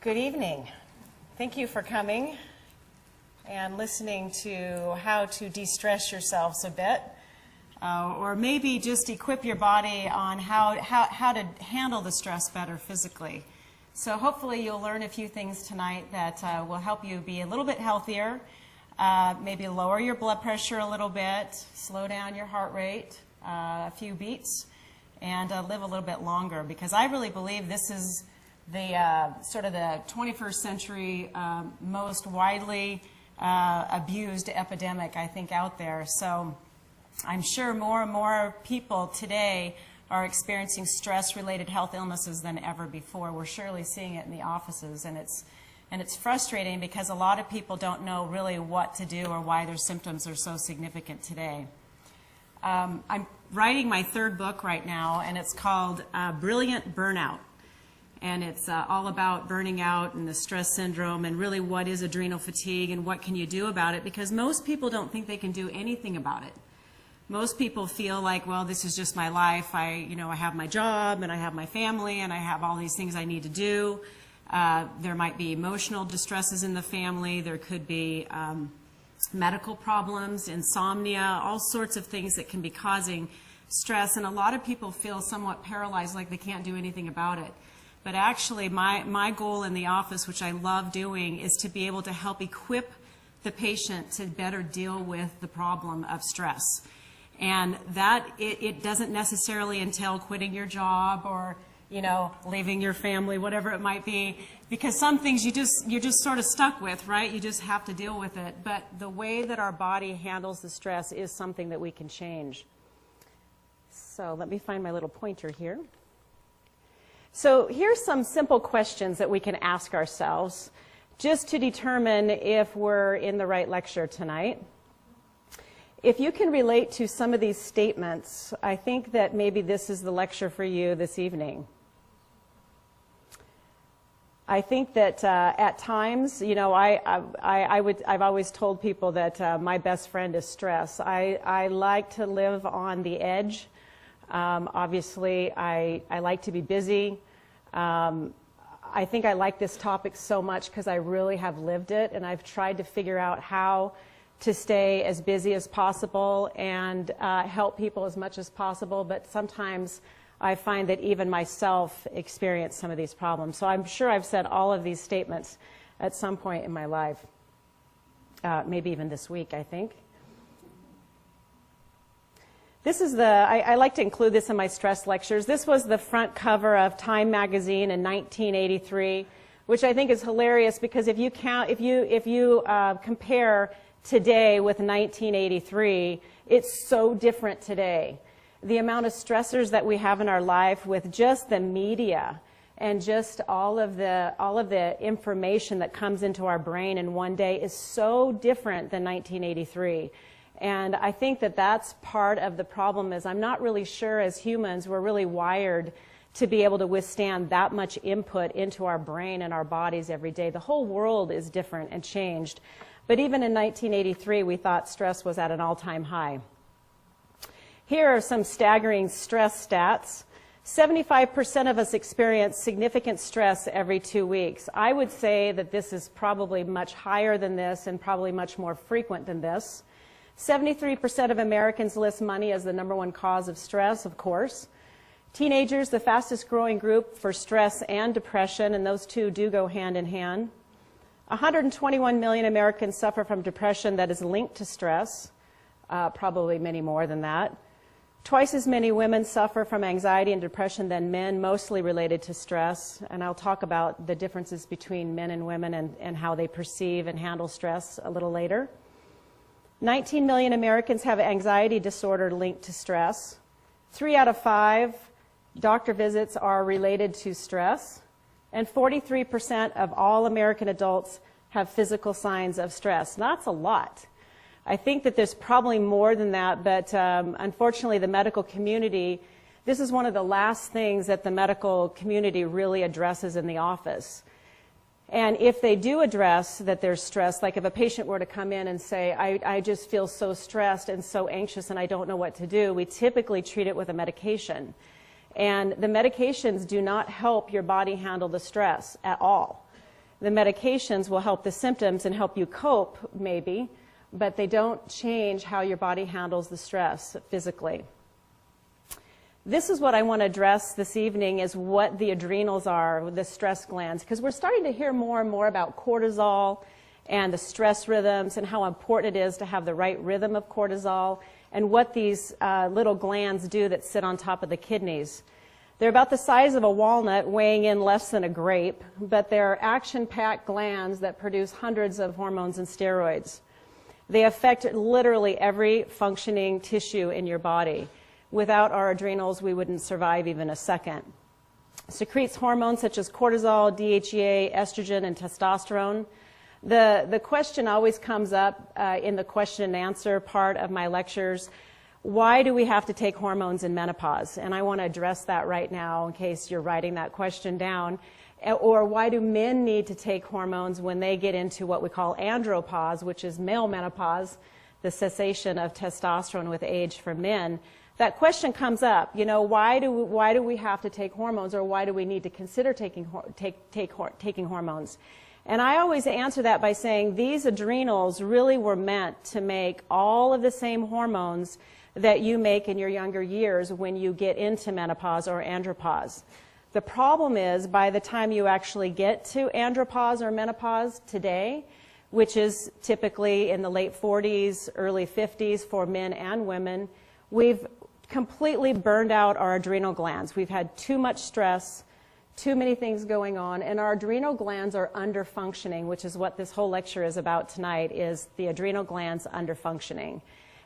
Good evening. Thank you for coming and listening to how to de-stress yourselves a bit, or maybe just equip your body on how to handle the stress better physically. So hopefully you'll learn a few things tonight that will help you be a little bit healthier, maybe lower your blood pressure a little bit, slow down your heart rate a few beats, and live a little bit longer, because I really believe this is the sort of the 21st century most widely abused epidemic, I think, out there. So I'm sure more and more people today are experiencing stress-related health illnesses than ever before. We're surely seeing it in the offices, and it's frustrating because a lot of people don't know really what to do or why their symptoms are so significant today. I'm writing my third book right now, and it's called Brilliant Burnout. And it's all about burning out and the stress syndrome and really what is adrenal fatigue and what can you do about it, because most people don't think they can do anything about it. Most people feel like, well, this is just my life. I have my job and I have my family and I have all these things I need to do. There might be emotional distresses in the family. There could be medical problems, insomnia, all sorts of things that can be causing stress. And a lot of people feel somewhat paralyzed, like they can't do anything about it. But actually, my goal in the office, which I love doing, is to be able to help equip the patient to better deal with the problem of stress. And that it doesn't necessarily entail quitting your job or leaving your family, whatever it might be, because some things you're just sort of stuck with, right? You just have to deal with it. But the way that our body handles the stress is something that we can change. So let me find my little pointer here. So here's some simple questions that we can ask ourselves just to determine if we're in the right lecture tonight. If you can relate to some of these statements, I think that maybe this is the lecture for you this evening. I think that at times, I've always told people that my best friend is stress. I like to live on the edge. Obviously, I like to be busy. I think I like this topic so much because I really have lived it, and I've tried to figure out how to stay as busy as possible and help people as much as possible. But sometimes I find that even myself experience some of these problems. So I'm sure I've said all of these statements at some point in my life, maybe even this week, I think. This is I like to include this in my stress lectures. This was the front cover of Time magazine in 1983, which I think is hilarious because if you compare today with 1983, it's so different today. The amount of stressors that we have in our life with just the media and just all of the information that comes into our brain in one day is so different than 1983. And I think that that's part of the problem. Is I'm not really sure as humans we're really wired to be able to withstand that much input into our brain and our bodies every day. The whole world is different and changed. But even in 1983, we thought stress was at an all-time high. Here are some staggering stress stats. 75% of us experience significant stress every 2 weeks. I would say that this is probably much higher than this and probably much more frequent than this. 73% of Americans list money as the #1 cause of stress, of course. Teenagers, the fastest growing group for stress and depression, and those two do go hand in hand. 121 million Americans suffer from depression that is linked to stress, probably many more than that. Twice as many women suffer from anxiety and depression than men, mostly related to stress. And I'll talk about the differences between men and women and how they perceive and handle stress a little later. 19 million Americans have anxiety disorder linked to stress. 3 out of 5 doctor visits are related to stress. And 43% of all American adults have physical signs of stress. That's a lot. I think that there's probably more than that, but unfortunately the medical community, this is one of the last things that the medical community really addresses in the office. And if they do address that there's stress, like if a patient were to come in and say, I just feel so stressed and so anxious and I don't know what to do, we typically treat it with a medication. And the medications do not help your body handle the stress at all. The medications will help the symptoms and help you cope, maybe, but they don't change how your body handles the stress physically. This is what I want to address this evening, is what the adrenals are, the stress glands, because we're starting to hear more and more about cortisol and the stress rhythms and how important it is to have the right rhythm of cortisol and what these little glands do that sit on top of the kidneys. They're about the size of a walnut, weighing in less than a grape, but they're action-packed glands that produce hundreds of hormones and steroids. They affect literally every functioning tissue in your body. Without our adrenals, we wouldn't survive even a second. Secretes hormones such as cortisol, DHEA, estrogen, and testosterone. The question always comes up in the question and answer part of my lectures: why do we have to take hormones in menopause? And I want to address that right now in case you're writing that question down. Or why do men need to take hormones when they get into what we call andropause, which is male menopause, the cessation of testosterone with age for men? That question comes up, you know, why do we have to take hormones, or why do we need to consider taking hormones? And I always answer that by saying these adrenals really were meant to make all of the same hormones that you make in your younger years when you get into menopause or andropause. The problem is, by the time you actually get to andropause or menopause today, which is typically in the late 40s, early 50s for men and women, we've completely burned out our adrenal glands. We've had too much stress, too many things going on, and our adrenal glands are underfunctioning, which is what this whole lecture is about tonight, is the adrenal glands underfunctioning.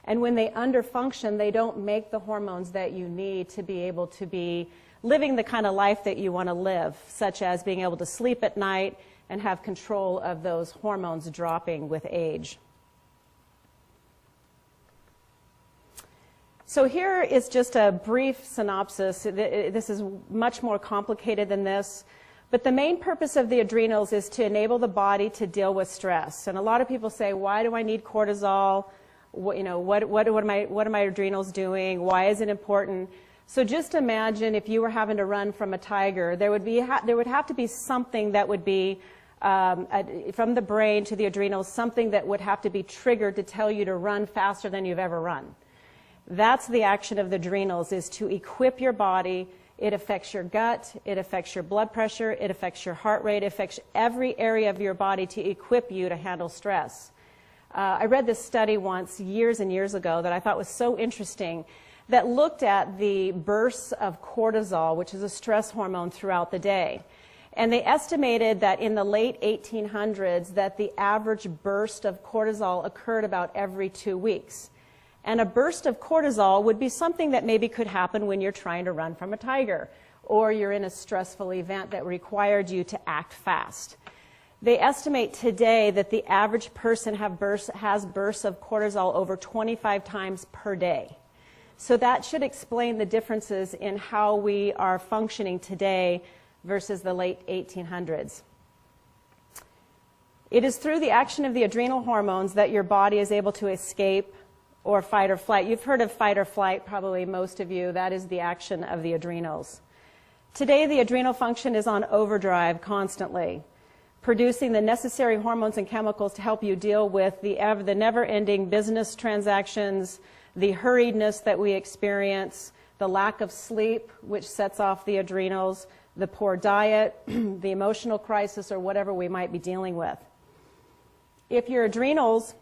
And when they underfunction, they don't make the hormones that you need to be able to be living the kind of life that you want to live, such as being able to sleep at night and have control of those hormones dropping with age. So here is just a brief synopsis. This is much more complicated than this. But the main purpose of the adrenals is to enable the body to deal with stress. And a lot of people say, why do I need cortisol? What are my adrenals doing? Why is it important? So just imagine if you were having to run from a tiger, there would have to be something that would be from the brain to the adrenals, something that would have to be triggered to tell you to run faster than you've ever run. That's the action of the adrenals, is to equip your body. It affects your gut, it affects your blood pressure, it affects your heart rate, it affects every area of your body to equip you to handle stress. I read this study once, years and years ago, that I thought was so interesting, that looked at the bursts of cortisol, which is a stress hormone, throughout the day. And they estimated that in the late 1800s that the average burst of cortisol occurred about every 2 weeks. And a burst of cortisol would be something that maybe could happen when you're trying to run from a tiger, or you're in a stressful event that required you to act fast. They estimate today that the average person has bursts of cortisol over 25 times per day. So that should explain the differences in how we are functioning today versus the late 1800s. It is through the action of the adrenal hormones that your body is able to escape or fight or flight. You've heard of fight or flight, probably most of you. That is the action of the adrenals. Today, the adrenal function is on overdrive constantly, producing the necessary hormones and chemicals to help you deal with the never-ending business transactions, the hurriedness that we experience, the lack of sleep, which sets off the adrenals, the poor diet, the emotional crisis, or whatever we might be dealing with. If your adrenals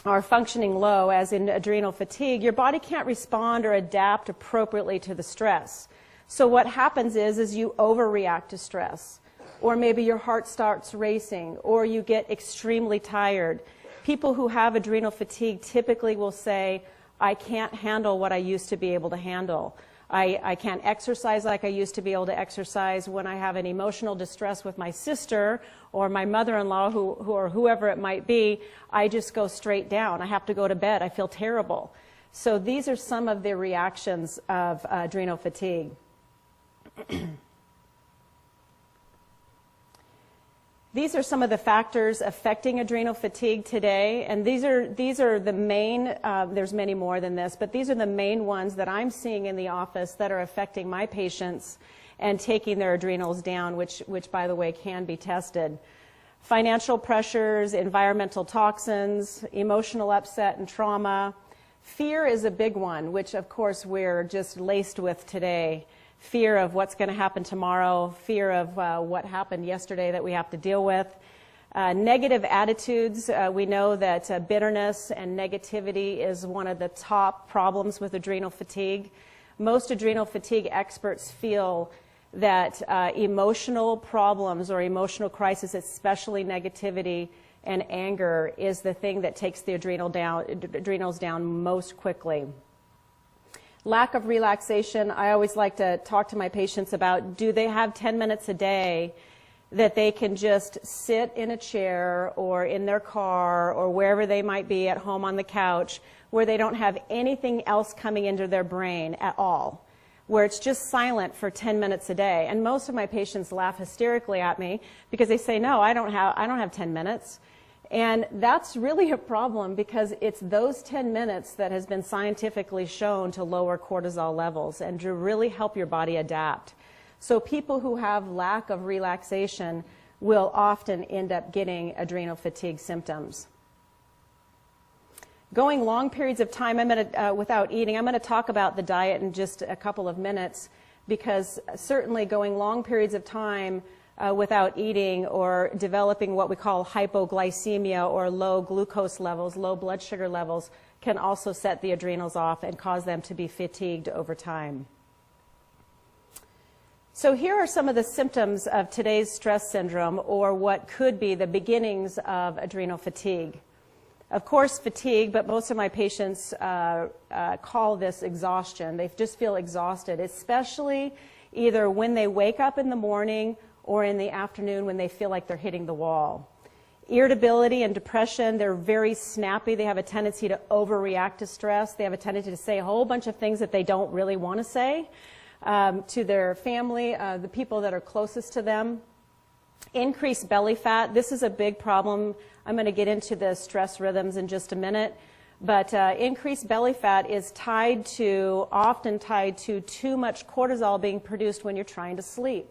are functioning low, as in adrenal fatigue, your body can't respond or adapt appropriately to the stress. So what happens is you overreact to stress, or maybe your heart starts racing, or you get extremely tired. People who have adrenal fatigue typically will say, I can't handle what I used to be able to handle. I can't exercise like I used to be able to exercise. When I have an emotional distress with my sister or my mother-in-law or whoever it might be, I just go straight down. I have to go to bed. I feel terrible. So these are some of the reactions of adrenal fatigue. These are some of the factors affecting adrenal fatigue today, and these are the main, there's many more than this, but these are the main ones that I'm seeing in the office that are affecting my patients and taking their adrenals down, which by the way, can be tested. Financial pressures, environmental toxins, emotional upset and trauma. Fear is a big one, which of course we're just laced with today. Fear of what's going to happen tomorrow, fear of what happened yesterday that we have to deal with. Negative attitudes, we know that bitterness and negativity is one of the top problems with adrenal fatigue. Most adrenal fatigue experts feel that emotional problems or emotional crisis, especially negativity and anger, is the thing that takes the adrenals down most quickly. Lack of relaxation, I always like to talk to my patients about, do they have 10 minutes a day that they can just sit in a chair or in their car or wherever they might be at home on the couch where they don't have anything else coming into their brain at all, where it's just silent for 10 minutes a day. And most of my patients laugh hysterically at me because they say, no, I don't have 10 minutes. And that's really a problem because it's those 10 minutes that has been scientifically shown to lower cortisol levels and to really help your body adapt. So people who have lack of relaxation will often end up getting adrenal fatigue symptoms. Going long periods of time without eating, I'm going to talk about the diet in just a couple of minutes, because certainly going long periods of time without eating or developing what we call hypoglycemia or low glucose levels, low blood sugar levels, can also set the adrenals off and cause them to be fatigued over time. So here are some of the symptoms of today's stress syndrome, or what could be the beginnings of adrenal fatigue. Of course, fatigue, but most of my patients call this exhaustion. They just feel exhausted, especially either when they wake up in the morning or in the afternoon when they feel like they're hitting the wall. Irritability and depression, they're very snappy. They have a tendency to overreact to stress. They have a tendency to say a whole bunch of things that they don't really want to say to their family, the people that are closest to them. Increased belly fat, this is a big problem. I'm going to get into the stress rhythms in just a minute. But increased belly fat is often tied to too much cortisol being produced when you're trying to sleep.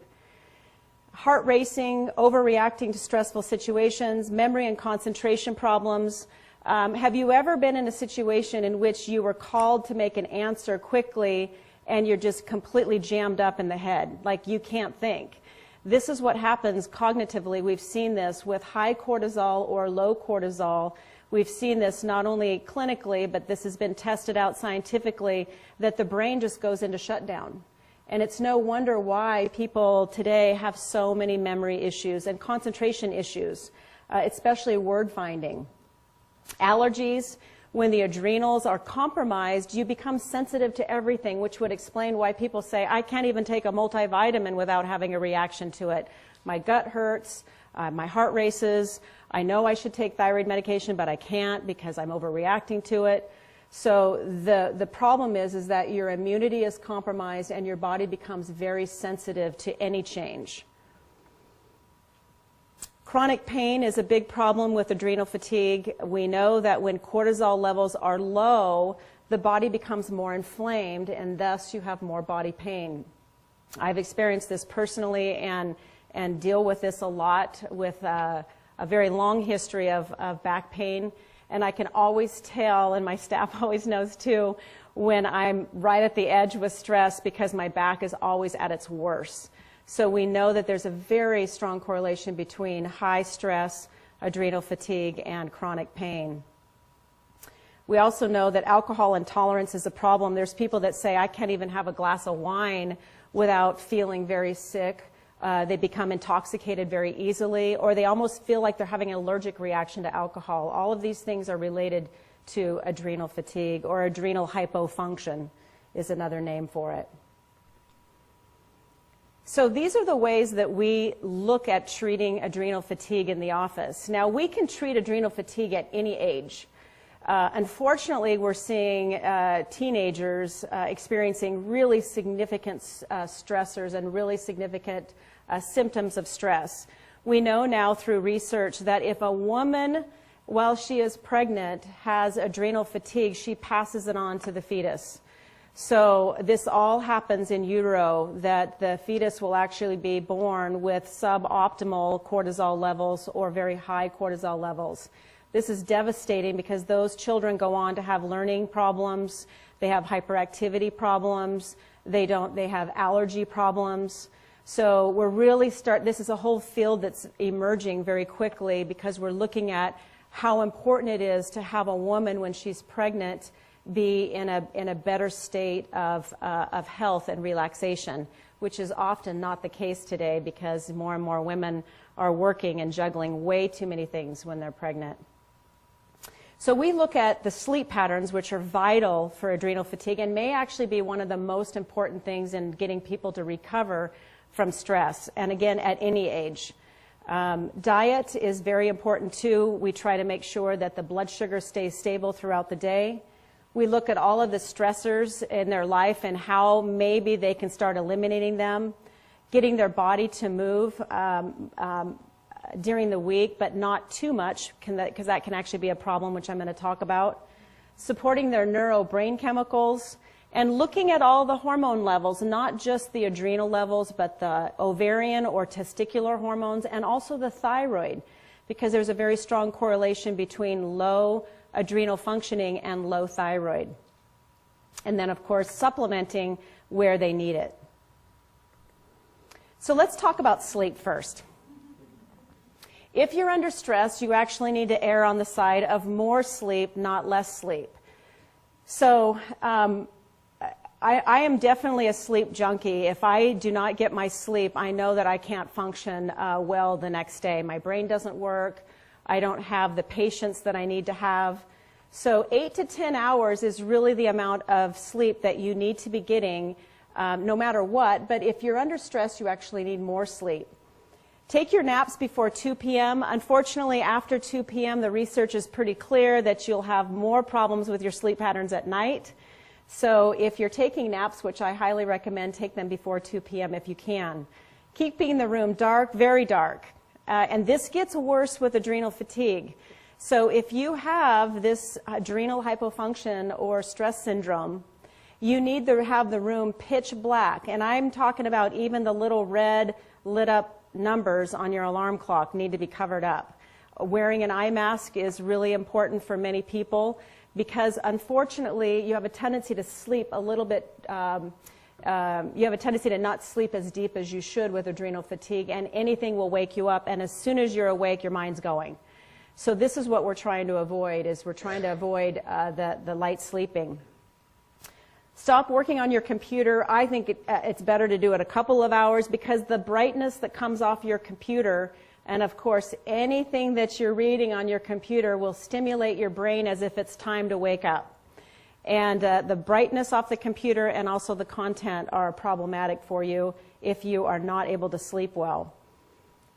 Heart racing, overreacting to stressful situations, memory and concentration problems. Have you ever been in a situation in which you were called to make an answer quickly and you're just completely jammed up in the head, like you can't think? This is what happens cognitively. We've seen this with high cortisol or low cortisol. We've seen this not only clinically, but this has been tested out scientifically, that the brain just goes into shutdown. And it's no wonder why people today have so many memory issues and concentration issues, especially word finding. Allergies. When the adrenals are compromised, you become sensitive to everything, which would explain why people say, I can't even take a multivitamin without having a reaction to it. My gut hurts, my heart races, I know I should take thyroid medication, but I can't because I'm overreacting to it. So the problem is that your immunity is compromised and your body becomes very sensitive to any change. Chronic pain is a big problem with adrenal fatigue. We know that when cortisol levels are low, the body becomes more inflamed, and thus you have more body pain. I've experienced this personally and deal with this a lot with a very long history of back pain. And I can always tell, and my staff always knows too, when I'm right at the edge with stress because my back is always at its worst. So we know that there's a very strong correlation between high stress, adrenal fatigue, and chronic pain. We also know that alcohol intolerance is a problem. There's people that say, I can't even have a glass of wine without feeling very sick. They become intoxicated very easily, or they almost feel like they're having an allergic reaction to alcohol. All of these things are related to adrenal fatigue, or adrenal hypofunction is another name for it. So these are the ways that we look at treating adrenal fatigue in the office. Now, we can treat adrenal fatigue at any age. Unfortunately, we're seeing teenagers experiencing really significant stressors and really significant symptoms of stress. We know now through research that if a woman, while she is pregnant, has adrenal fatigue, she passes it on to the fetus. So this all happens in utero, that the fetus will actually be born with suboptimal cortisol levels or very high cortisol levels. This is devastating because those children go on to have learning problems, they have hyperactivity problems, they have allergy problems. So we're really this is a whole field that's emerging very quickly because we're looking at how important it is to have a woman when she's pregnant be in a better state of health and relaxation, which is often not the case today because more and more women are working and juggling way too many things when they're pregnant. So we look at the sleep patterns, which are vital for adrenal fatigue and may actually be one of the most important things in getting people to recover from stress, and again, at any age. Diet is very important too. We try to make sure that the blood sugar stays stable throughout the day. We look at all of the stressors in their life and how maybe they can start eliminating them, getting their body to move during the week, but not too much, because that can actually be a problem, which I'm going to talk about. Supporting their neurobrain chemicals, and looking at all the hormone levels, not just the adrenal levels, but the ovarian or testicular hormones, and also the thyroid, because there's a very strong correlation between low adrenal functioning and low thyroid. And then, of course, supplementing where they need it. So let's talk about sleep first. If you're under stress, you actually need to err on the side of more sleep, not less sleep. So I am definitely a sleep junkie. If I do not get my sleep, I know that I can't function well the next day. My brain doesn't work. I don't have the patience that I need to have. So 8 to 10 hours is really the amount of sleep that you need to be getting no matter what. But if you're under stress, you actually need more sleep. Take your naps before 2 p.m. Unfortunately, after 2 p.m., the research is pretty clear that you'll have more problems with your sleep patterns at night. So if you're taking naps, which I highly recommend, take them before 2 p.m. if you can. Keeping the room dark, very dark. And this gets worse with adrenal fatigue. So if you have this adrenal hypofunction or stress syndrome, you need to have the room pitch black. And I'm talking about even the little red lit up numbers on your alarm clock need to be covered up. Wearing an eye mask is really important for many people because unfortunately you have a tendency to sleep a little bit you have a tendency to not sleep as deep as you should with adrenal fatigue, and anything will wake you up, and as soon as you're awake, your mind's going. So this is what we're trying to avoid, is we're trying to avoid the light sleeping. Stop working on your computer. I think it's better to do it a couple of hours because the brightness that comes off your computer, and of course anything that you're reading on your computer, will stimulate your brain as if it's time to wake up. And the brightness off the computer and also the content are problematic for you if you are not able to sleep well.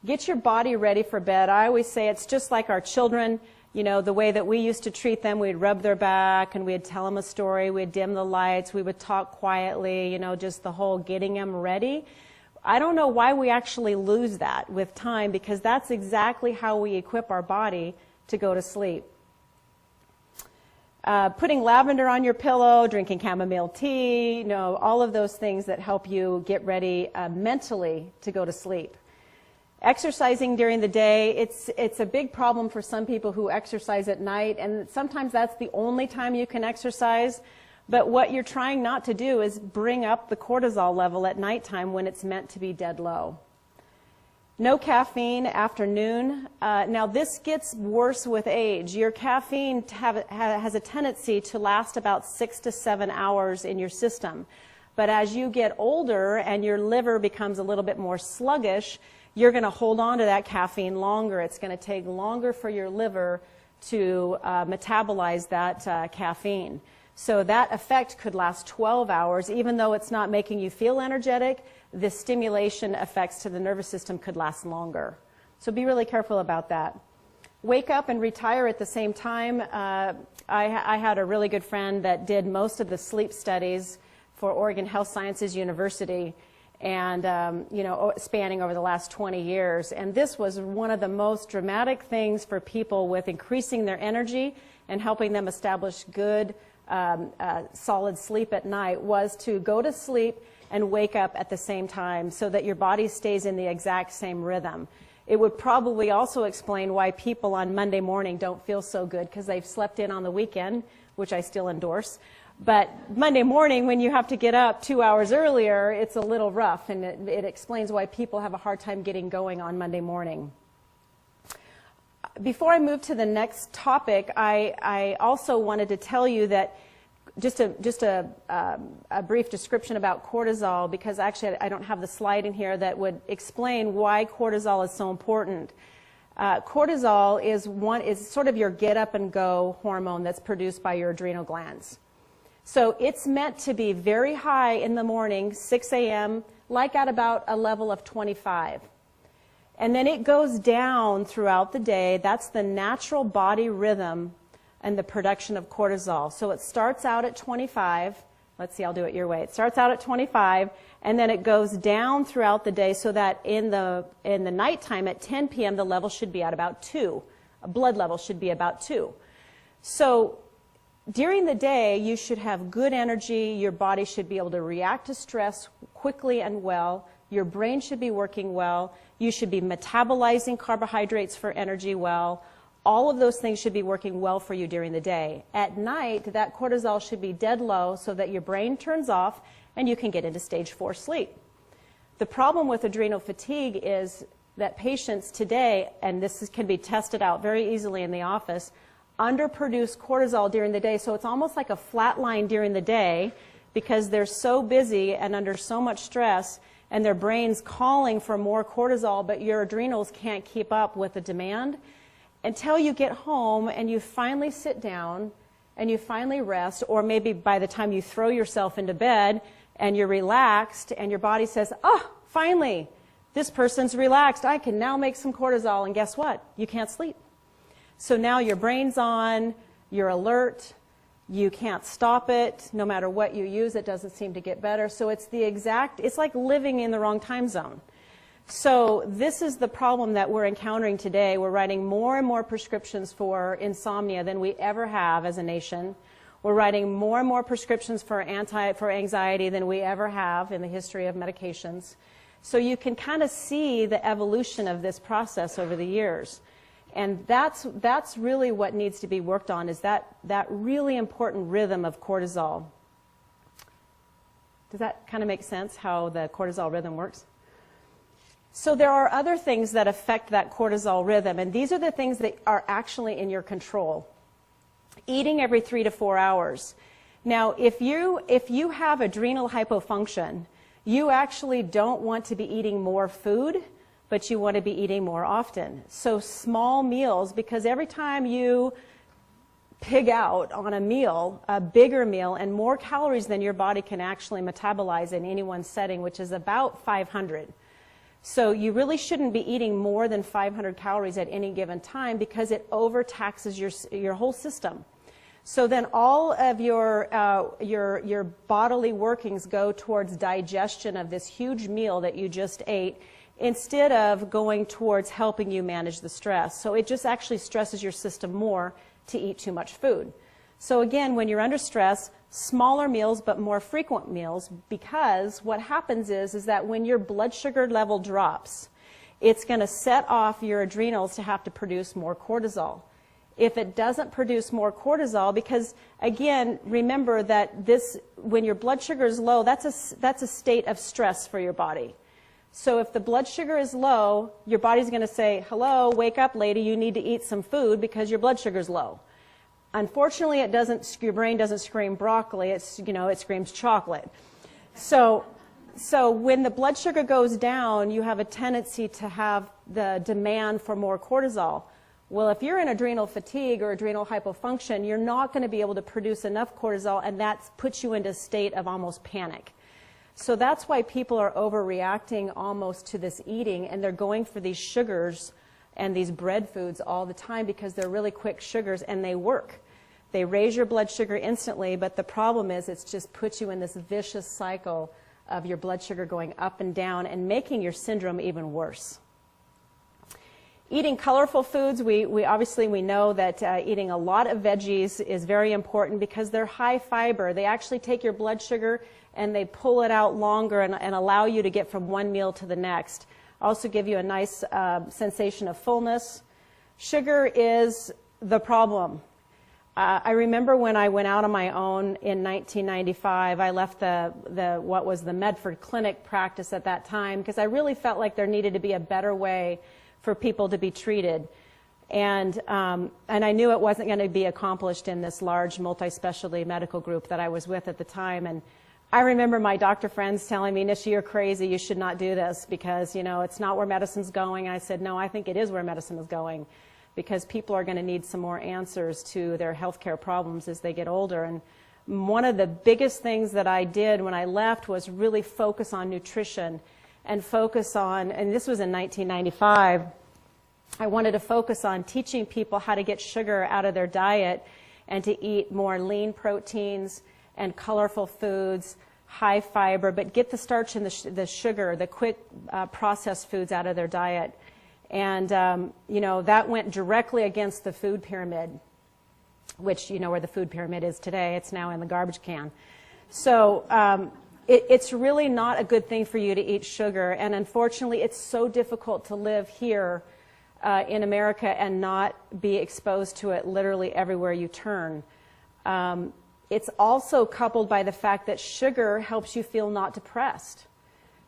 Get your body ready for bed. I always say it's just like our children, you know, the way that we used to treat them. We'd rub their back and we'd tell them a story, we'd dim the lights, we would talk quietly, you know, just the whole getting them ready. I don't know why we actually lose that with time, because that's exactly how we equip our body to go to sleep. Putting lavender on your pillow, drinking chamomile tea, you know, all of those things that help you get ready mentally to go to sleep. Exercising during the day, it's a big problem for some people who exercise at night, and sometimes that's the only time you can exercise. But what you're trying not to do is bring up the cortisol level at nighttime when it's meant to be dead low. No caffeine after noon. Now this gets worse with age. Your caffeine has a tendency to last about 6 to 7 hours in your system. But as you get older and your liver becomes a little bit more sluggish, you're going to hold on to that caffeine longer. It's going to take longer for your liver to metabolize that caffeine. So that effect could last 12 hours. Even though it's not making you feel energetic, the stimulation effects to the nervous system could last longer. So be really careful about that. Wake up and retire at the same time. I had a really good friend that did most of the sleep studies for Oregon Health Sciences University, and you know, spanning over the last 20 years. And this was one of the most dramatic things for people with increasing their energy and helping them establish good solid sleep at night was to go to sleep and wake up at the same time so that your body stays in the exact same rhythm. It would probably also explain why people on Monday morning don't feel so good because they've slept in on the weekend, which I still endorse. But Monday morning, when you have to get up 2 hours earlier, it's a little rough, and it explains why people have a hard time getting going on Monday morning. Before I move to the next topic, I also wanted to tell you that just a brief description about cortisol, because actually I don't have the slide in here that would explain why cortisol is so important. Cortisol is sort of your get up and go hormone that's produced by your adrenal glands. So it's meant to be very high in the morning, 6 a.m., like at about a level of 25. And then it goes down throughout the day. That's the natural body rhythm and the production of cortisol. So it starts out at 25. Let's see, I'll do it your way. It starts out at 25, and then it goes down throughout the day so that in the nighttime at 10 p.m. the level should be at about 2. A blood level should be about 2. So during the day, you should have good energy. Your body should be able to react to stress quickly and well. Your brain should be working well. You should be metabolizing carbohydrates for energy well. All of those things should be working well for you during the day. At night, that cortisol should be dead low so that your brain turns off and you can get into stage 4 sleep. The problem with adrenal fatigue is that patients today, and this can be tested out very easily in the office, underproduce cortisol during the day. So it's almost like a flat line during the day because they're so busy and under so much stress, and their brain's calling for more cortisol, but your adrenals can't keep up with the demand until you get home and you finally sit down and you finally rest, or maybe by the time you throw yourself into bed and you're relaxed and your body says, oh, finally, this person's relaxed. I can now make some cortisol, and guess what? You can't sleep. So now your brain's on, you're alert, you can't stop it. No matter what you use, it doesn't seem to get better. So it's like living in the wrong time zone. So this is the problem that we're encountering today. We're writing more and more prescriptions for insomnia than we ever have as a nation. We're writing more and more prescriptions for anxiety than we ever have in the history of medications. So you can kind of see the evolution of this process over the years. And that's really what needs to be worked on, is that really important rhythm of cortisol. Does that kind of make sense, how the cortisol rhythm works? So there are other things that affect that cortisol rhythm, and these are the things that are actually in your control. Eating every 3 to 4 hours. Now, if you have adrenal hypofunction, you actually don't want to be eating more food, but you want to be eating more often. So small meals, because every time you pig out on a meal, a bigger meal, and more calories than your body can actually metabolize in any one setting, which is about 500. So you really shouldn't be eating more than 500 calories at any given time because it overtaxes your whole system. So then all of your bodily workings go towards digestion of this huge meal that you just ate, instead of going towards helping you manage the stress. So it just actually stresses your system more to eat too much food. So again, when you're under stress, smaller meals but more frequent meals, because what happens is that when your blood sugar level drops, it's going to set off your adrenals to have to produce more cortisol. If it doesn't produce more cortisol, because again, remember that when your blood sugar is low, that's a state of stress for your body. So if the blood sugar is low, your body's going to say, hello, wake up, lady, you need to eat some food because your blood sugar is low. Unfortunately, your brain doesn't scream broccoli, it screams chocolate. So when the blood sugar goes down, you have a tendency to have the demand for more cortisol. Well, if you're in adrenal fatigue or adrenal hypofunction, you're not going to be able to produce enough cortisol, and that puts you into a state of almost panic. So that's why people are overreacting almost to this eating, and they're going for these sugars and these bread foods all the time because they're really quick sugars and they work. They raise your blood sugar instantly, but the problem is it just puts you in this vicious cycle of your blood sugar going up and down and making your syndrome even worse. Eating colorful foods, we obviously know that eating a lot of veggies is very important because they're high fiber. They actually take your blood sugar and they pull it out longer and allow you to get from one meal to the next. Also give you a nice sensation of fullness. Sugar is the problem. I remember when I went out on my own in 1995, I left what was the Medford Clinic practice at that time because I really felt like there needed to be a better way for people to be treated. And I knew it wasn't going to be accomplished in this large multi-specialty medical group that I was with at the time. And I remember my doctor friends telling me, Nisha, you're crazy, you should not do this because, you know, it's not where medicine's going. And I said, no, I think it is where medicine is going because people are going to need some more answers to their healthcare problems as they get older. And one of the biggest things that I did when I left was really focus on nutrition and focus on, and this was in 1995, I wanted to focus on teaching people how to get sugar out of their diet and to eat more lean proteins and colorful foods, high fiber, but get the starch and the sugar, the quick processed foods out of their diet. And, you know, that went directly against the food pyramid, which you know where the food pyramid is today. It's now in the garbage can. So it's really not a good thing for you to eat sugar. And unfortunately, it's so difficult to live here in America and not be exposed to it literally everywhere you turn. It's also coupled by the fact that sugar helps you feel not depressed.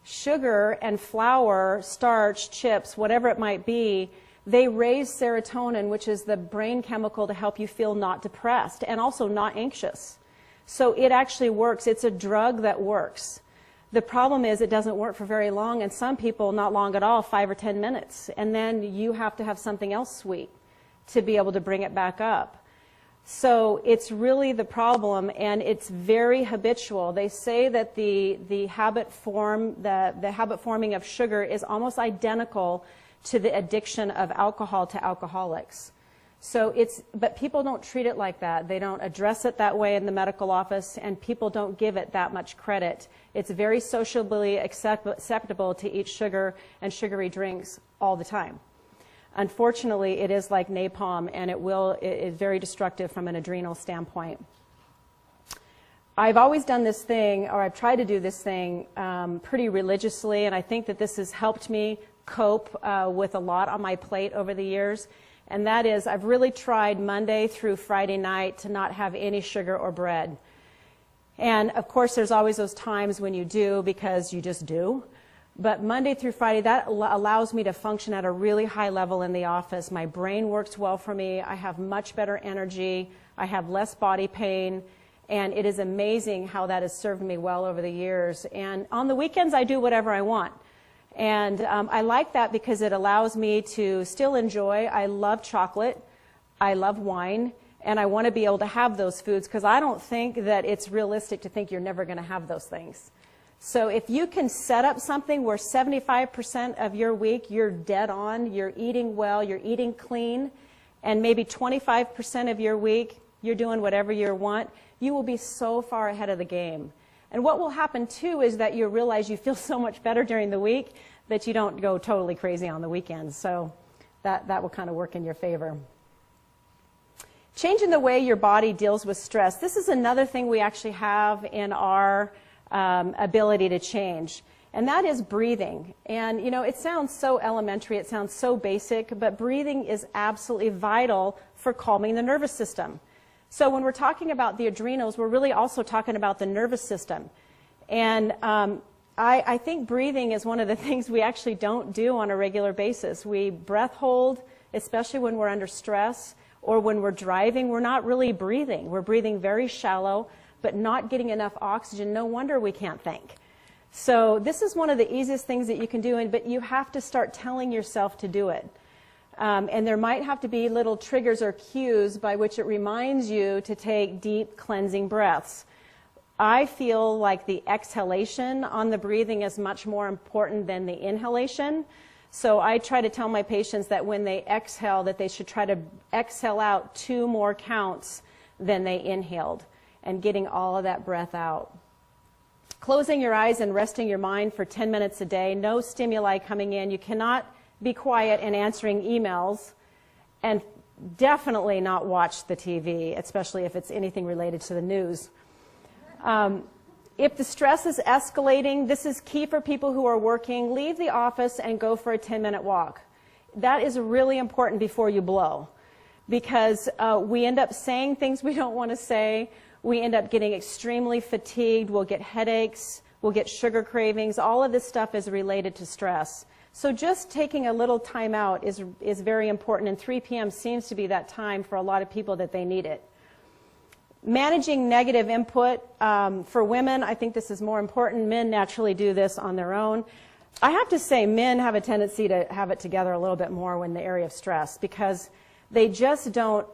Sugar and flour, starch, chips, whatever it might be, they raise serotonin, which is the brain chemical to help you feel not depressed and also not anxious. So it actually works. It's a drug that works. The problem is it doesn't work for very long, and some people not long at all, 5 or 10 minutes. And then you have to have something else sweet to be able to bring it back up. So it's really the problem, and it's very habitual. They say that the habit forming of sugar is almost identical to the addiction of alcohol to alcoholics. So but people don't treat it like that. They don't address it that way in the medical office, and people don't give it that much credit. It's very socially acceptable to eat sugar and sugary drinks all the time. Unfortunately, it is like napalm, and it is very destructive from an adrenal standpoint. I've always done this thing, or I've tried to do this thing pretty religiously, and I think that this has helped me cope with a lot on my plate over the years. And that is, I've really tried Monday through Friday night to not have any sugar or bread. And of course, there's always those times when you do, because you just do. But Monday through Friday, that allows me to function at a really high level in the office. My brain works well for me. I have much better energy. I have less body pain. And it is amazing how that has served me well over the years. And on the weekends, I do whatever I want. And I like that because it allows me to still enjoy. I love chocolate. I love wine. And I want to be able to have those foods because I don't think that it's realistic to think you're never going to have those things. So if you can set up something where 75% of your week you're dead on, you're eating well, you're eating clean, and maybe 25% of your week you're doing whatever you want, you will be so far ahead of the game. And what will happen too is that you realize you feel so much better during the week that you don't go totally crazy on the weekends. So that will kind of work in your favor. Changing the way your body deals with stress. This is another thing we actually have in our ability to change, and that is breathing. And you know, it sounds so elementary, it sounds so basic, but breathing is absolutely vital for calming the nervous system. So when we're talking about the adrenals, we're really also talking about the nervous system. And I think breathing is one of the things we actually don't do on a regular basis. We breath hold, especially when we're under stress, or when we're driving, we're not really breathing. We're breathing very shallow, but not getting enough oxygen. No wonder we can't think. So this is one of the easiest things that you can do, but you have to start telling yourself to do it. And there might have to be little triggers or cues by which it reminds you to take deep cleansing breaths. I feel like the exhalation on the breathing is much more important than the inhalation. So I try to tell my patients that when they exhale, that they should try to exhale out 2 more counts than they inhaled, and getting all of that breath out. Closing your eyes and resting your mind for 10 minutes a day, no stimuli coming in. You cannot be quiet and answering emails, and definitely not watch the TV, especially if it's anything related to the news. If the stress is escalating, this is key for people who are working. Leave the office and go for a 10-minute walk. That is really important before you blow, because we end up saying things we don't want to say. We end up getting extremely fatigued. We'll get headaches. We'll get sugar cravings. All of this stuff is related to stress. So just taking a little time out is very important, and 3 p.m. seems to be that time for a lot of people that they need it. Managing negative input. For women, I think this is more important. Men naturally do this on their own. I have to say men have a tendency to have it together a little bit more in the area of stress, because they just don't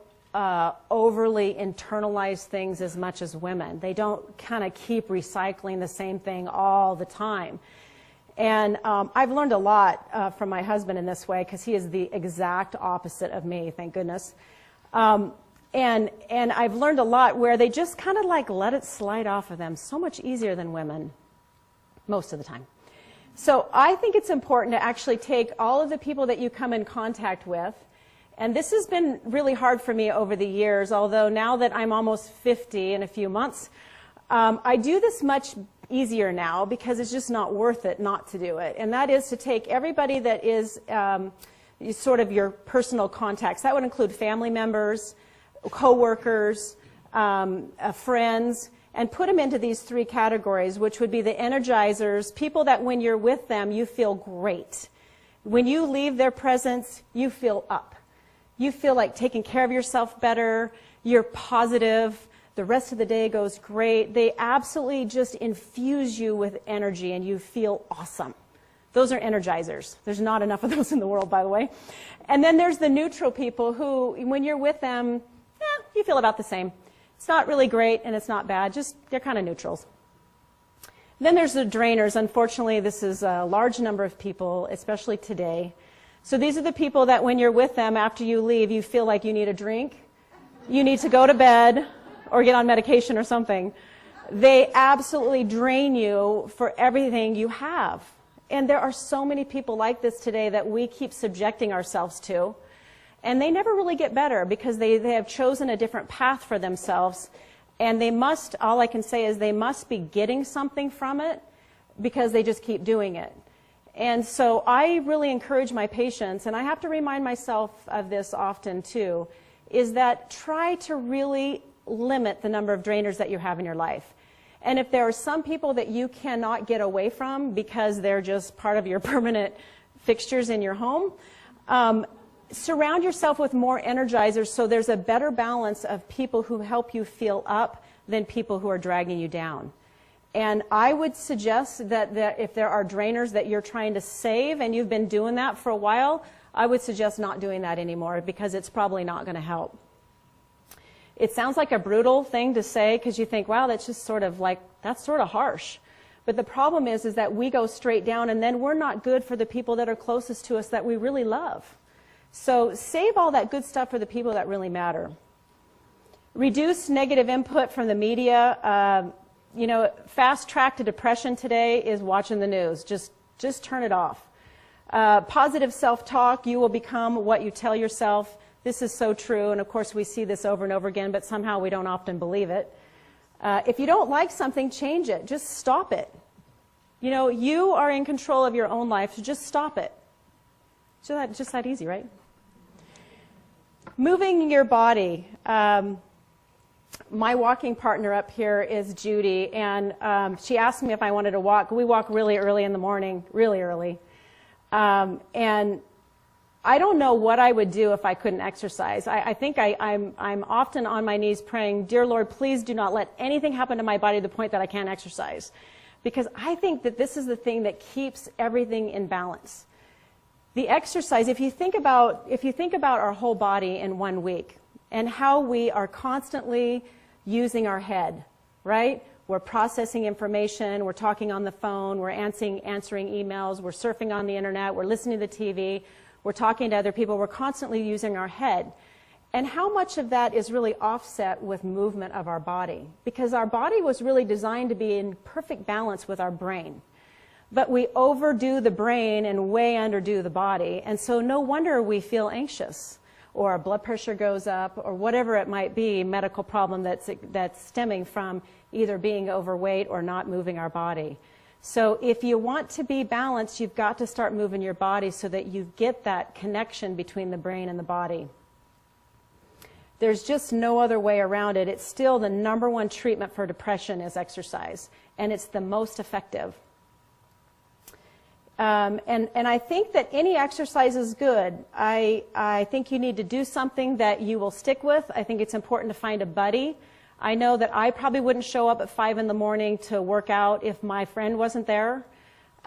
overly internalize things as much as women. They don't kind of keep recycling the same thing all the time. And I've learned a lot from my husband in this way, because he is the exact opposite of me, thank goodness. And I've learned a lot where they just kind of like let it slide off of them so much easier than women most of the time. So I think it's important to actually take all of the people that you come in contact with, and this has been really hard for me over the years, although now that I'm almost 50 in a few months, I do this much easier now because it's just not worth it not to do it. And that is to take everybody that is sort of your personal contacts. That would include family members, co-workers, friends, and put them into these 3 categories, which would be the energizers, people that when you're with them, you feel great. When you leave their presence, you feel up. You feel like taking care of yourself better, you're positive, the rest of the day goes great. They absolutely just infuse you with energy and you feel awesome. Those are energizers. There's not enough of those in the world, by the way. And then there's the neutral people who, when you're with them, you feel about the same. It's not really great and it's not bad, just they're kind of neutrals. Then there's the drainers. Unfortunately, this is a large number of people, especially today. So these are the people that when you're with them, after you leave, you feel like you need a drink, you need to go to bed, or get on medication or something. They absolutely drain you for everything you have. And there are so many people like this today that we keep subjecting ourselves to. And they never really get better because they have chosen a different path for themselves. And they must, all I can say is they must be getting something from it because they just keep doing it. And so I really encourage my patients, and I have to remind myself of this often too, is that try to really limit the number of drainers that you have in your life. And if there are some people that you cannot get away from because they're just part of your permanent fixtures in your home, surround yourself with more energizers so there's a better balance of people who help you feel up than people who are dragging you down. And I would suggest that if there are drainers that you're trying to save and you've been doing that for a while, I would suggest not doing that anymore because it's probably not going to help. It sounds like a brutal thing to say because you think, wow, that's just sort of like, that's sort of harsh. But the problem is that we go straight down and then we're not good for the people that are closest to us that we really love. So save all that good stuff for the people that really matter. Reduce negative input from the media. You know, fast track to depression today is watching the news. Just turn it off. Positive self-talk, you will become what you tell yourself. This is so true, and of course we see this over and over again, but somehow we don't often believe it. If you don't like something, change it. Just stop it. You know, you are in control of your own life, so just stop it. Just that easy, right? Moving your body. My walking partner up here is Judy, and she asked me if I wanted to walk. We walk really early in the morning, really early. And I don't know what I would do if I couldn't exercise. I think I'm often on my knees praying, dear Lord, please do not let anything happen to my body to the point that I can't exercise. Because I think that this is the thing that keeps everything in balance. The exercise, if you think about our whole body in 1 week and how we are constantly using our head, right? We're processing information, we're talking on the phone, we're answering emails, we're surfing on the internet, we're listening to the TV, we're talking to other people, we're constantly using our head. And how much of that is really offset with movement of our body? Because our body was really designed to be in perfect balance with our brain. but we overdo the brain and way underdo the body. And so no wonder we feel anxious, or our blood pressure goes up, or whatever it might be, medical problem that's stemming from either being overweight or not moving our body. So if you want to be balanced, you've got to start moving your body so that you get that connection between the brain and the body. There's just no other way around it. It's still the #1 treatment for depression is exercise, and it's the most effective. And I think that any exercise is good. I think you need to do something that you will stick with. I think it's important to find a buddy. I know that I probably wouldn't show up at 5 in the morning to work out if my friend wasn't there.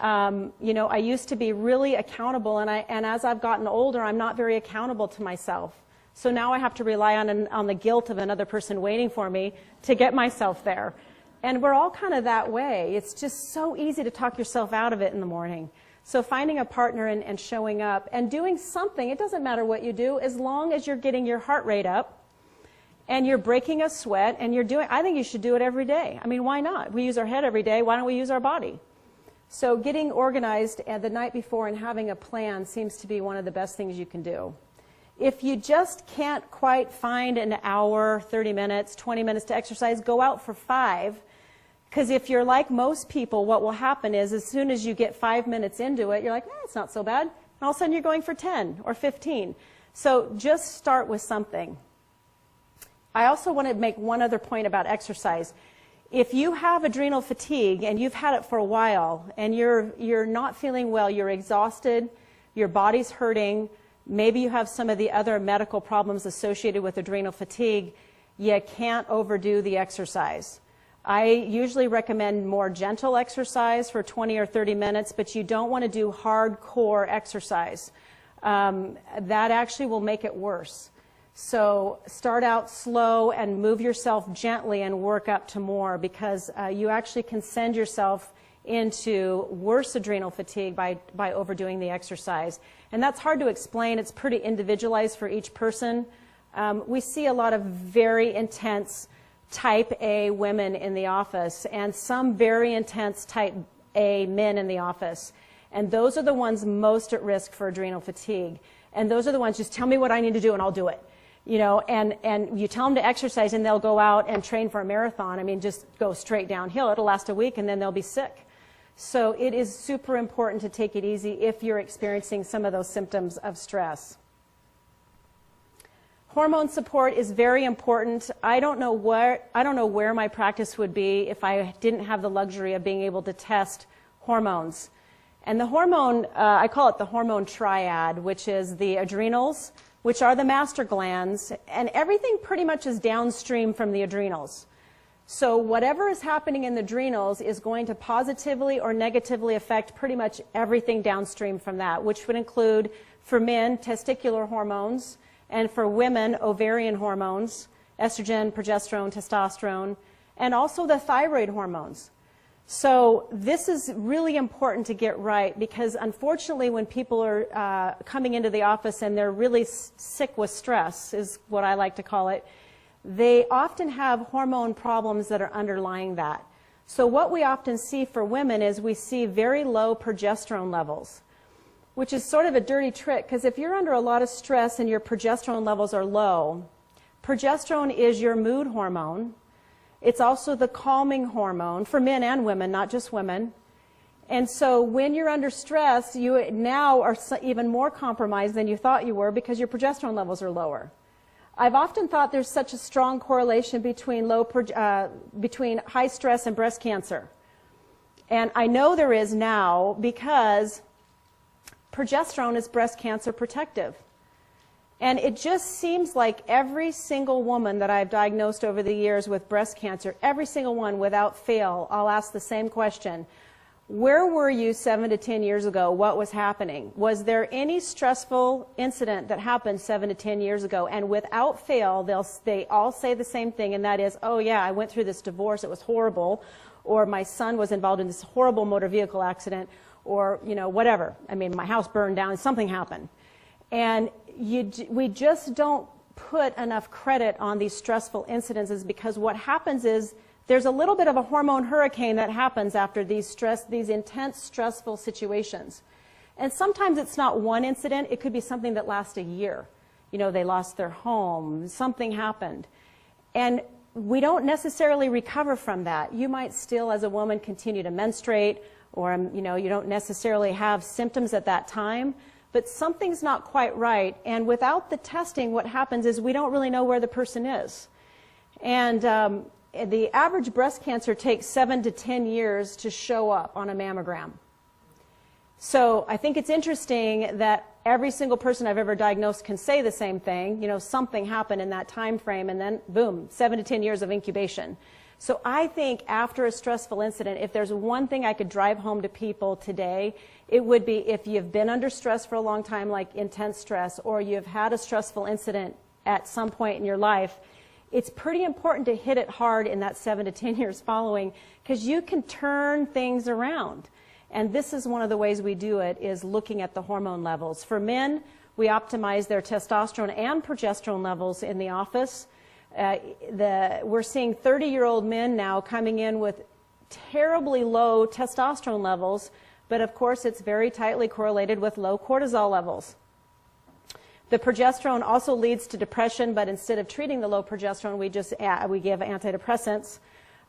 You know, I used to be really accountable, and as I've gotten older, I'm not very accountable to myself. So now I have to rely on the guilt of another person waiting for me to get myself there. And we're all kind of that way. It's just so easy to talk yourself out of it in the morning. So finding a partner and showing up and doing something, it doesn't matter what you do, as long as you're getting your heart rate up and you're breaking a sweat and you're doing, I think you should do it every day. I mean, why not? We use our head every day. Why don't we use our body? So getting organized the night before and having a plan seems to be one of the best things you can do. If you just can't quite find an hour, 30 minutes, 20 minutes to exercise, go out for 5. Because if you're like most people, what will happen is as soon as you get 5 minutes into it, you're like, it's not so bad. And all of a sudden you're going for 10 or 15. So just start with something. I also want to make one other point about exercise. If you have adrenal fatigue and you've had it for a while and you're not feeling well, you're exhausted, your body's hurting, maybe you have some of the other medical problems associated with adrenal fatigue, you can't overdo the exercise. I usually recommend more gentle exercise for 20 or 30 minutes, but you don't want to do hardcore exercise. That actually will make it worse. So start out slow and move yourself gently and work up to more, because you actually can send yourself into worse adrenal fatigue by overdoing the exercise. And that's hard to explain. It's pretty individualized for each person. We see a lot of very intense type A women in the office and some very intense type A men in the office. And those are the ones most at risk for adrenal fatigue. And those are the ones, just tell me what I need to do and I'll do it. You know, and you tell them to exercise and they'll go out and train for a marathon. I mean, just go straight downhill. It'll last a week and then they'll be sick. So it is super important to take it easy if you're experiencing some of those symptoms of stress. Hormone support is very important. I don't know where my practice would be if I didn't have the luxury of being able to test hormones. And the hormone, I call it the hormone triad, which is the adrenals, which are the master glands, and everything pretty much is downstream from the adrenals. So whatever is happening in the adrenals is going to positively or negatively affect pretty much everything downstream from that, which would include, for men, testicular hormones, and for women, ovarian hormones, estrogen, progesterone, testosterone, and also the thyroid hormones. So this is really important to get right, because unfortunately when people are coming into the office and they're really sick with stress, is what I like to call it, they often have hormone problems that are underlying that. So what we often see for women is we see very low progesterone levels, which is sort of a dirty trick, because if you're under a lot of stress and your progesterone levels are low, progesterone is your mood hormone. It's also the calming hormone for men and women, not just women. And so when you're under stress, you now are even more compromised than you thought you were because your progesterone levels are lower. I've often thought there's such a strong correlation between between high stress and breast cancer. And I know there is now, because progesterone is breast cancer protective. And it just seems like every single woman that I've diagnosed over the years with breast cancer, every single one without fail, I'll ask the same question. Where were you 7 to 10 years ago? What was happening? Was there any stressful incident that happened 7 to 10 years ago? And without fail, they all say the same thing, and that is, oh yeah, I went through this divorce, it was horrible, or my son was involved in this horrible motor vehicle accident, or whatever. I mean, my house burned down, something happened. And we just don't put enough credit on these stressful incidences, because what happens is there's a little bit of a hormone hurricane that happens after these intense, stressful situations. And sometimes it's not one incident, it could be something that lasts a year. You know, they lost their home, something happened. And we don't necessarily recover from that. You might still, as a woman, continue to menstruate, or you know, you don't necessarily have symptoms at that time, but something's not quite right. And without the testing, what happens is we don't really know where the person is. And the average breast cancer takes 7 to 10 years to show up on a mammogram. So I think it's interesting that every single person I've ever diagnosed can say the same thing. You know, something happened in that time frame, and then boom, 7 to 10 years of incubation. So I think after a stressful incident, if there's one thing I could drive home to people today, it would be if you've been under stress for a long time, like intense stress, or you've had a stressful incident at some point in your life, it's pretty important to hit it hard in that 7 to 10 years following, because you can turn things around. And this is one of the ways we do it, is looking at the hormone levels. For men, we optimize their testosterone and progesterone levels in the office. We're seeing 30-year-old men now coming in with terribly low testosterone levels, but of course it's very tightly correlated with low cortisol levels. The progesterone also leads to depression, but instead of treating the low progesterone, we give antidepressants.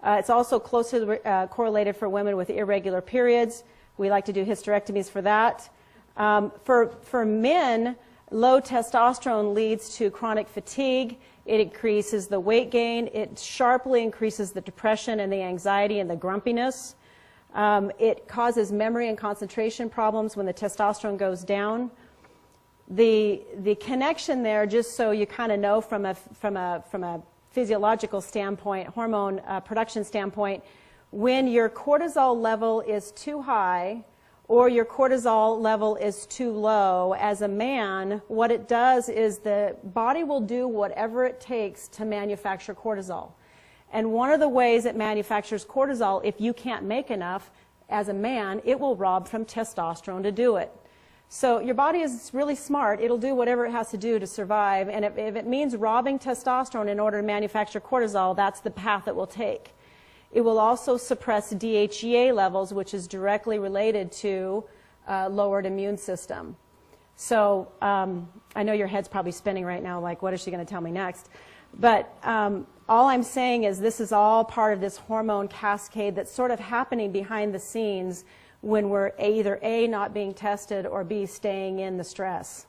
It's also closely correlated for women with irregular periods. We like to do hysterectomies for that. For men, low testosterone leads to chronic fatigue. It increases the weight gain. It sharply increases the depression and the anxiety and the grumpiness. It causes memory and concentration problems when the testosterone goes down. The connection there, just so you kind of know from a physiological standpoint, hormone production standpoint, when your cortisol level is too high or your cortisol level is too low, as a man, what it does is the body will do whatever it takes to manufacture cortisol. And one of the ways it manufactures cortisol, if you can't make enough, as a man, it will rob from testosterone to do it. So your body is really smart. It'll do whatever it has to do to survive. And if it means robbing testosterone in order to manufacture cortisol, that's the path it will take. It will also suppress DHEA levels, which is directly related to lowered immune system. So I know your head's probably spinning right now, like, what is she going to tell me next? But all I'm saying is this is all part of this hormone cascade that's sort of happening behind the scenes when we're either A, not being tested, or B, staying in the stress.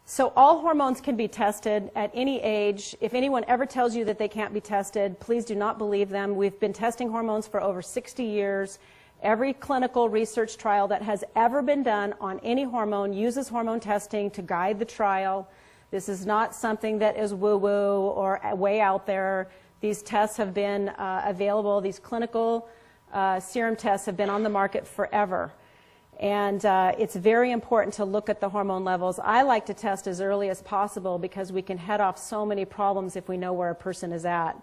So all hormones can be tested at any age. If anyone ever tells you that they can't be tested, please do not believe them. We've been testing hormones for over 60 years. Every clinical research trial that has ever been done on any hormone uses hormone testing to guide the trial. This is not something that is woo-woo or way out there. These tests have been available. These clinical serum tests have been on the market forever. And it's very important to look at the hormone levels. I like to test as early as possible because we can head off so many problems if we know where a person is at.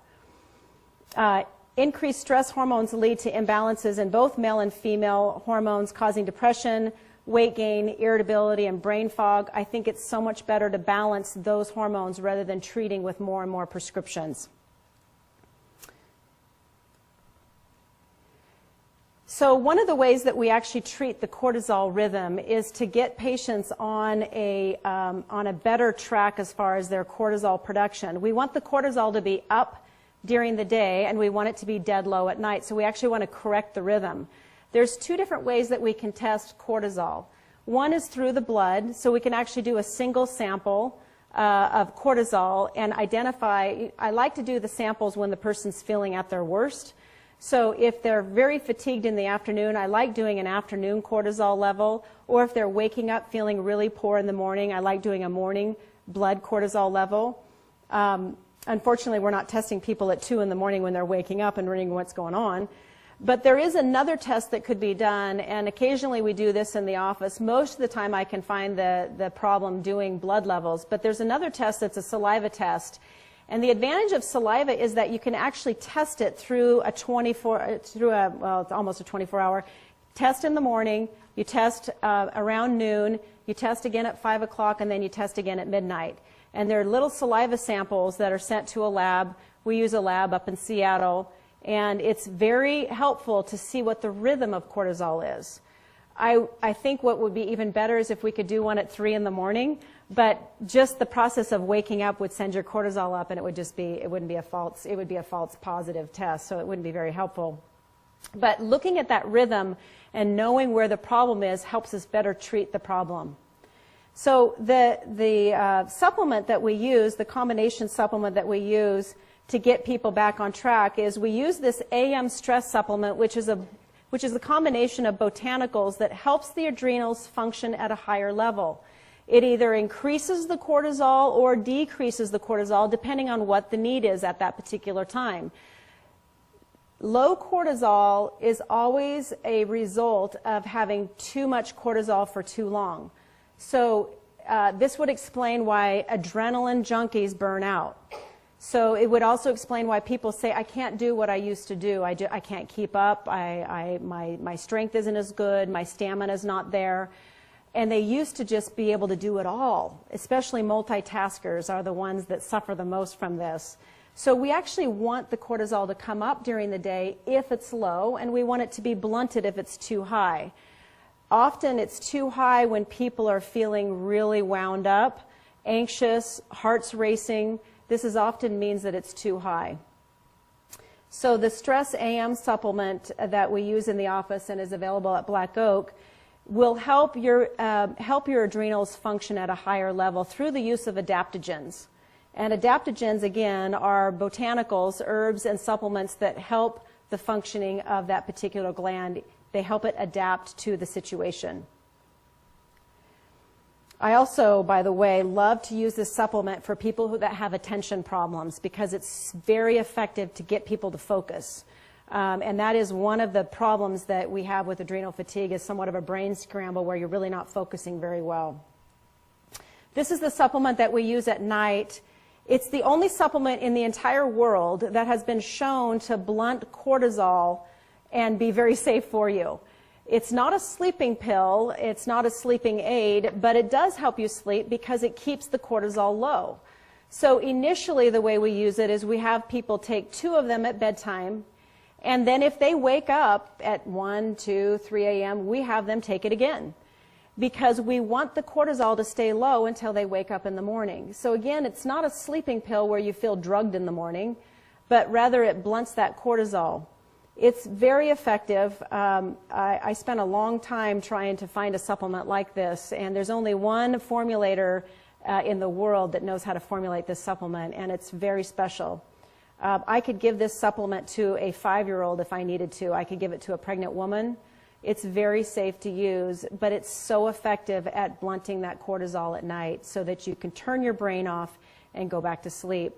Increased stress hormones lead to imbalances in both male and female hormones, causing depression, weight gain, irritability, and brain fog. I think it's so much better to balance those hormones rather than treating with more and more prescriptions. So one of the ways that we actually treat the cortisol rhythm is to get patients on a better track as far as their cortisol production. We want the cortisol to be up during the day, and we want it to be dead low at night. So we actually want to correct the rhythm. There's two different ways that we can test cortisol. One is through the blood, so we can actually do a single sample of cortisol and identify. I like to do the samples when the person's feeling at their worst. So if they're very fatigued in the afternoon, I like doing an afternoon cortisol level. Or if they're waking up feeling really poor in the morning, I like doing a morning blood cortisol level. Unfortunately, we're not testing people at 2 in the morning when they're waking up and reading what's going on. But there is another test that could be done, and occasionally we do this in the office. Most of the time I can find the problem doing blood levels. But there's another test that's a saliva test. And the advantage of saliva is that you can actually test it through it's almost a 24-hour test in the morning, You test around noon, you test again at 5 o'clock, and then you test again at midnight. And they're little saliva samples that are sent to a lab. We use a lab up in Seattle, and it's very helpful to see what the rhythm of cortisol is. I think what would be even better is if we could do one at 3 in the morning, but just the process of waking up would send your cortisol up, and it would be a false positive test, so it wouldn't be very helpful. But looking at that rhythm and knowing where the problem is helps us better treat the problem. So the supplement that we use, the combination supplement that we use to get people back on track, is we use this AM stress supplement, which is a combination of botanicals that helps the adrenals function at a higher level. It either increases the cortisol or decreases the cortisol depending on what the need is at that particular time. Low cortisol is always a result of having too much cortisol for too long. So this would explain why adrenaline junkies burn out. So it would also explain why people say, I can't do what I used to do. I can't keep up. My strength isn't as good. My stamina is not there. And they used to just be able to do it all. Especially multitaskers are the ones that suffer the most from this. So we actually want the cortisol to come up during the day if it's low, and we want it to be blunted if it's too high. Often it's too high when people are feeling really wound up, anxious, heart's racing. This often means that it's too high. So the Stress AM supplement that we use in the office and is available at Black Oak will help your adrenals function at a higher level through the use of adaptogens. And adaptogens, again, are botanicals, herbs, and supplements that help the functioning of that particular gland. They help it adapt to the situation. I also, by the way, love to use this supplement for people that have attention problems because it's very effective to get people to focus. And that is one of the problems that we have with adrenal fatigue, is somewhat of a brain scramble where you're really not focusing very well. This is the supplement that we use at night. It's the only supplement in the entire world that has been shown to blunt cortisol and be very safe for you. It's not a sleeping pill, it's not a sleeping aid, but it does help you sleep because it keeps the cortisol low. So initially the way we use it is we have people take 2 of them at bedtime, and then if they wake up at 1, 2, 3 a.m., we have them take it again, because we want the cortisol to stay low until they wake up in the morning. So again, it's not a sleeping pill where you feel drugged in the morning, but rather it blunts that cortisol. It's very effective. I spent a long time trying to find a supplement like this, and there's only one formulator in the world that knows how to formulate this supplement, and it's very special. I could give this supplement to a 5-year-old if I needed to. I could give it to a pregnant woman. It's very safe to use, but it's so effective at blunting that cortisol at night so that you can turn your brain off and go back to sleep.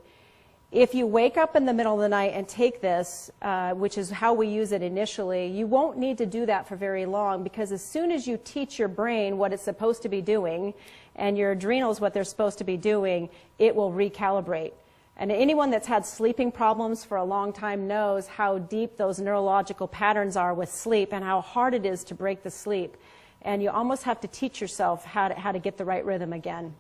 If you wake up in the middle of the night and take this, which is how we use it initially, you won't need to do that for very long, because as soon as you teach your brain what it's supposed to be doing and your adrenals what they're supposed to be doing, it will recalibrate. And anyone that's had sleeping problems for a long time knows how deep those neurological patterns are with sleep and how hard it is to break the sleep. And you almost have to teach yourself how to get the right rhythm again.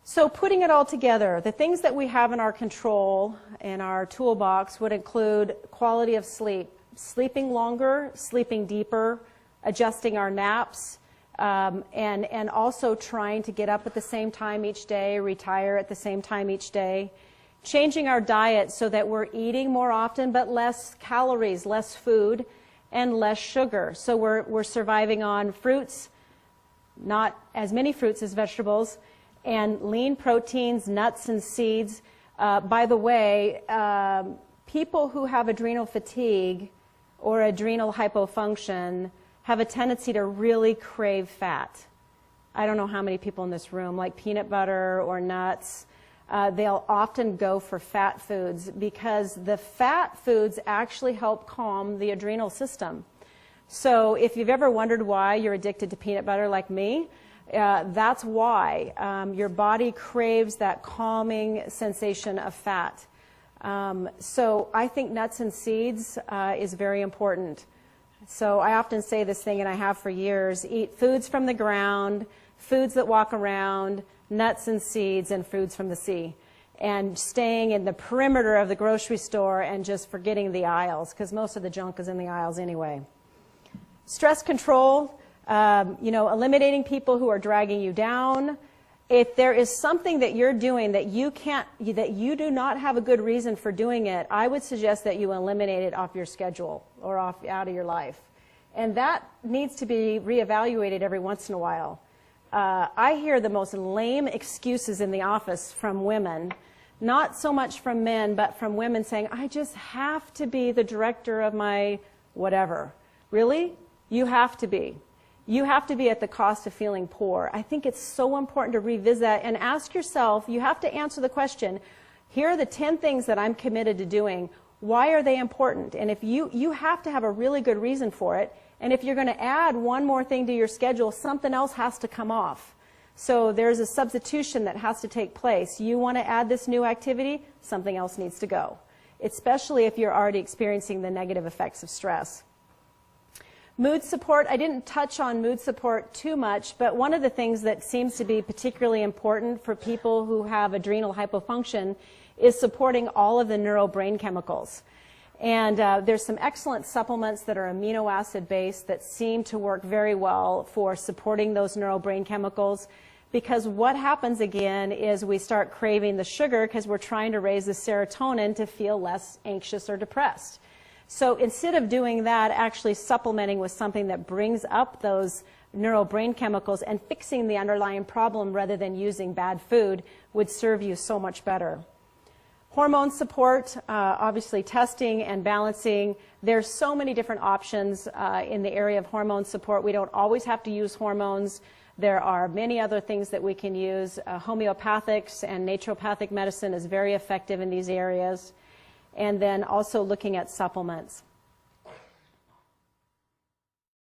So putting it all together, the things that we have in our control, in our toolbox, would include quality of sleep, sleeping longer, sleeping deeper, adjusting our naps, and also trying to get up at the same time each day, retire at the same time each day, changing our diet so that we're eating more often but less calories, less food, and less sugar. So we're surviving on fruits, not as many fruits as vegetables, and lean proteins, nuts and seeds. By the way, people who have adrenal fatigue or adrenal hypofunction have a tendency to really crave fat. I don't know how many people in this room like peanut butter or nuts. They'll often go for fat foods because the fat foods actually help calm the adrenal system. So if you've ever wondered why you're addicted to peanut butter like me, that's why. Your body craves that calming sensation of fat. So I think nuts and seeds is very important. So I often say this thing, and I have for years: eat foods from the ground, foods that walk around, nuts and seeds, and fruits from the sea. And staying in the perimeter of the grocery store and just forgetting the aisles, because most of the junk is in the aisles anyway. Stress control, eliminating people who are dragging you down. If there is something that you're doing that you do not have a good reason for doing it, I would suggest that you eliminate it off your schedule or out of your life. And that needs to be reevaluated every once in a while. I hear the most lame excuses in the office from women, not so much from men, but from women saying, I just have to be the director of my whatever. Really? You have to be. You have to be at the cost of feeling poor. I think it's so important to revisit and ask yourself, you have to answer the question, here are the 10 things that I'm committed to doing. Why are they important? And if you have to have a really good reason for it. And if you're going to add one more thing to your schedule, something else has to come off. So there's a substitution that has to take place. You want to add this new activity, something else needs to go, especially if you're already experiencing the negative effects of stress. Mood support, I didn't touch on mood support too much, but one of the things that seems to be particularly important for people who have adrenal hypofunction is supporting all of the neurobrain chemicals. And there's some excellent supplements that are amino acid based that seem to work very well for supporting those neurobrain chemicals, because what happens again is we start craving the sugar because we're trying to raise the serotonin to feel less anxious or depressed. So instead of doing that, actually supplementing with something that brings up those neurobrain chemicals and fixing the underlying problem rather than using bad food would serve you so much better. Hormone support, obviously testing and balancing. There's so many different options in the area of hormone support. We don't always have to use hormones. There are many other things that we can use. Homeopathics and naturopathic medicine is very effective in these areas. And then also looking at supplements.